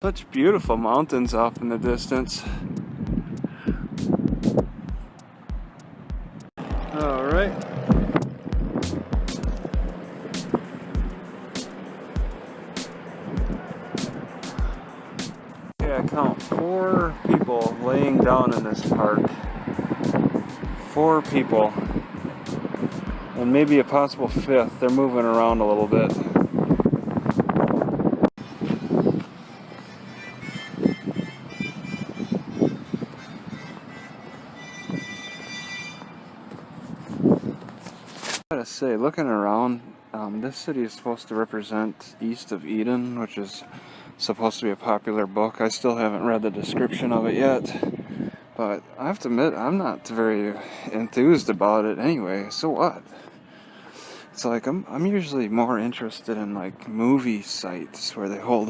Such beautiful mountains off in the distance. All right. Yeah, I count 4 people laying down in this park. 4 people. And maybe a possible 5th. They're moving around a little bit. I gotta say, looking around, this city is supposed to represent East of Eden, which is supposed to be a popular book. I still haven't read the description of it yet, but I have to admit, I'm not very enthused about it anyway. So what? It's like I'm usually more interested in like movie sites where they held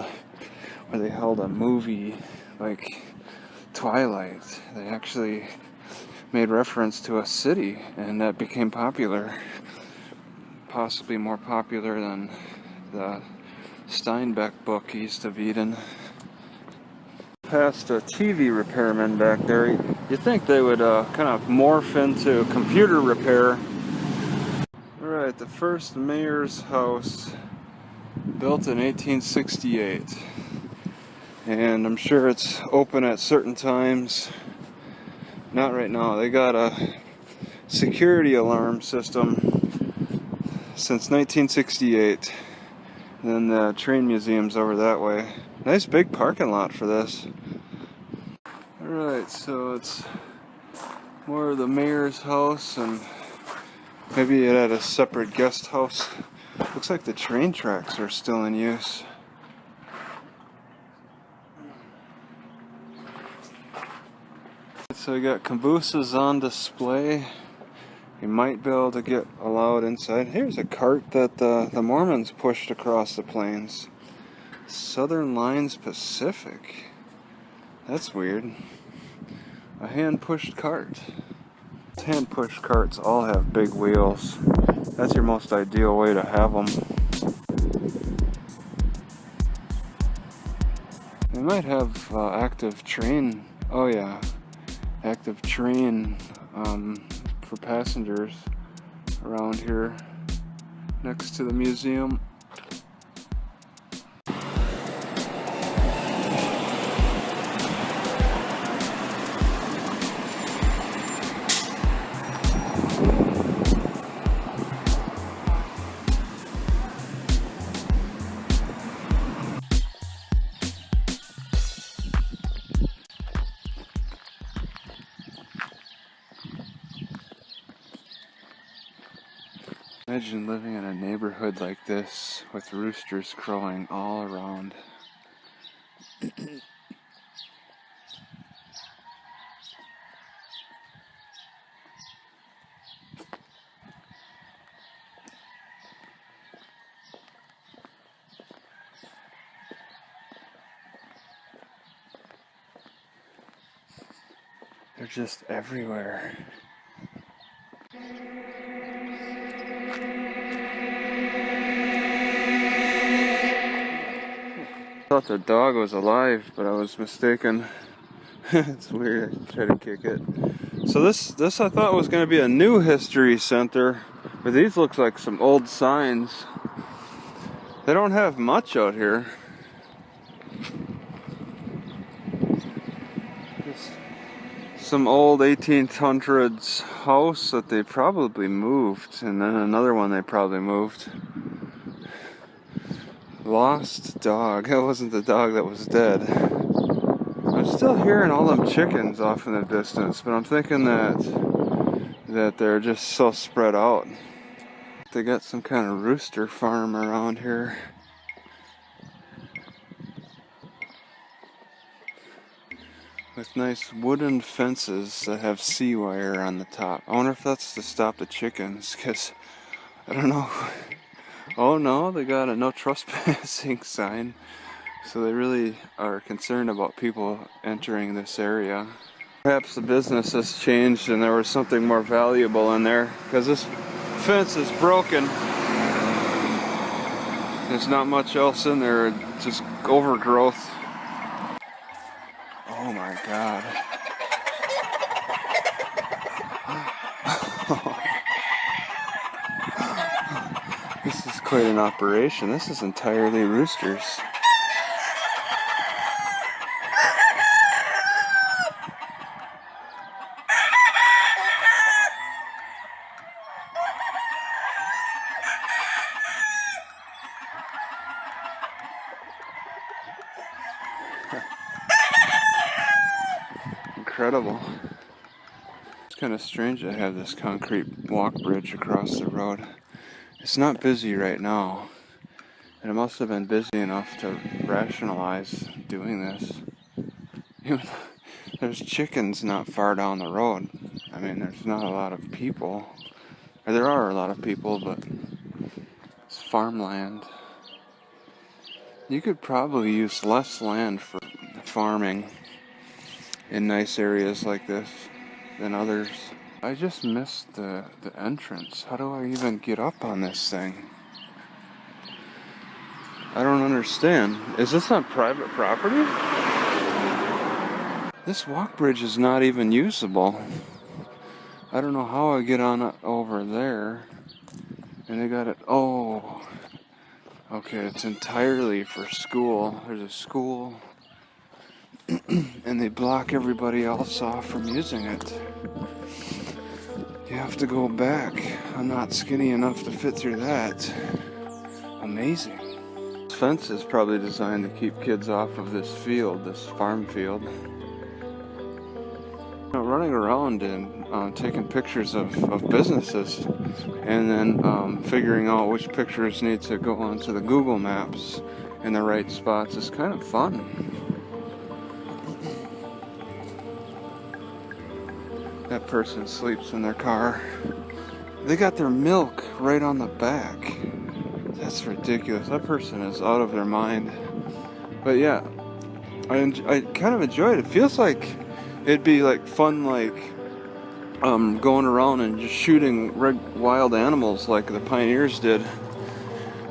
a movie like Twilight. They actually made reference to a city, and that became popular. Possibly more popular than the Steinbeck book, East of Eden. Past a TV repairman back there. You'd think they would kind of morph into computer repair. Alright, the first mayor's house, built in 1868. And I'm sure it's open at certain times. Not right now. They got a security alarm system since 1968. And then the train museum's over that way. Nice big parking lot for this. Alright, so it's more of the mayor's house, and maybe it had a separate guest house. Looks like the train tracks are still in use. So we got cabooses on display. You might be able to get allowed inside. Here's a cart that the Mormons pushed across the plains. Southern Lines Pacific. That's weird. A hand-pushed cart. Hand-pushed carts all have big wheels. That's your most ideal way to have them. They might have active train. Oh yeah, active train for passengers around here next to the museum. Imagine living in a neighborhood like this with roosters crowing all around. They're just everywhere. I thought the dog was alive, but I was mistaken. It's weird. I tried to kick it. So this I thought was going to be a new history center, but these look like some old signs. They don't have much out here. Just some old 1800s house that they probably moved, and then another one they probably moved. Lost dog. That wasn't the dog that was dead. I'm still hearing all them chickens off in the distance, but I'm thinking that they're just so spread out. They got some kind of rooster farm around here. With nice wooden fences that have sea wire on the top. I wonder if that's to stop the chickens, because I don't know. Oh no, they got a no trespassing sign. So they really are concerned about people entering this area. Perhaps the business has changed and there was something more valuable in there, because this fence is broken. There's not much else in there, just overgrowth. my God. This is quite an operation. This is entirely roosters. Incredible. It's kind of strange to have this concrete walk bridge across the road. It's not busy right now, and it must have been busy enough to rationalize doing this. There's chickens not far down the road. I mean, there's not a lot of people. Or there are a lot of people, but it's farmland. You could probably use less land for farming in nice areas like this than others. I just missed the entrance. How do I even get up on this thing? I don't understand. Is this on private property? This walk bridge is not even usable. I don't know how I get on over there. And they got it. Oh. Okay, it's entirely for school. There's a school. And they block everybody else off from using it. You have to go back. I'm not skinny enough to fit through that. Amazing. This fence is probably designed to keep kids off of this field, this farm field. Running around and taking pictures of businesses, and then figuring out which pictures need to go onto the Google Maps in the right spots is kind of fun. That person sleeps in their car. They got their milk right on the back. That's ridiculous. That person is out of their mind. But yeah, I kind of enjoy it. It feels like it'd be like fun, like going around and just shooting wild animals like the pioneers did.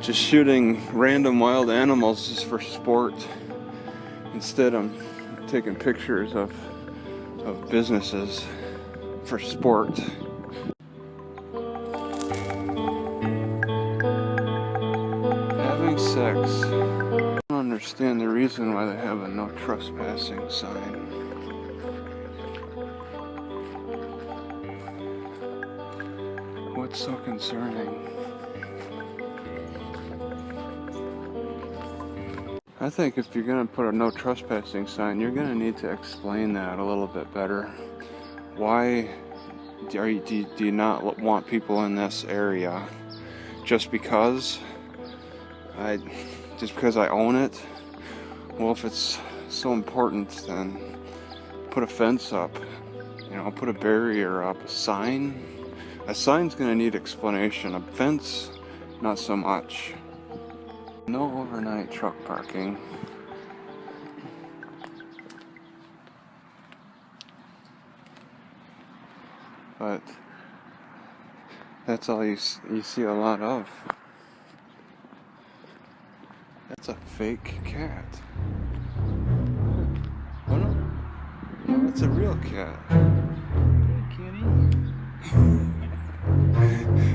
Just shooting random wild animals just for sport. Instead, I'm taking pictures of businesses for sport. Having sex. I don't understand the reason why they have a no trespassing sign. What's so concerning? I think if you're gonna put a no trespassing sign, you're gonna need to explain that a little bit better. Why do you not want people in this area? Just because I own it? Well, if it's so important, then put a fence up. You know, put a barrier up. A sign. A sign's gonna need explanation. A fence, not so much. No overnight truck parking. But that's all you see a lot of. That's a fake cat. Oh no. No, it's a real cat. Kitty.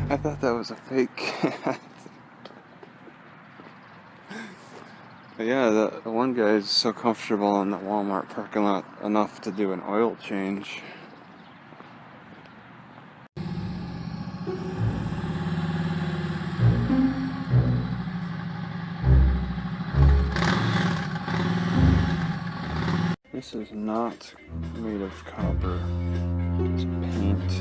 I thought that was a fake cat. But yeah, the one guy is so comfortable in the Walmart parking lot enough to do an oil change. This is not made of copper. It's paint.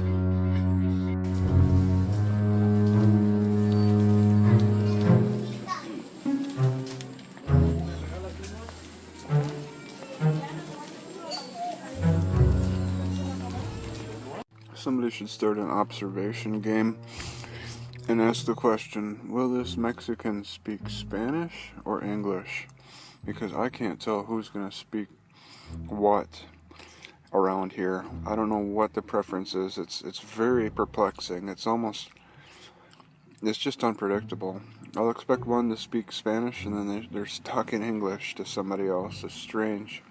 Somebody should start an observation game and ask the question, will this Mexican speak Spanish or English? Because I can't tell who's going to speak what around here. I don't know what the preference is. It's very perplexing. It's just unpredictable. I'll expect one to speak Spanish and then they're stuck in English to somebody else. It's strange.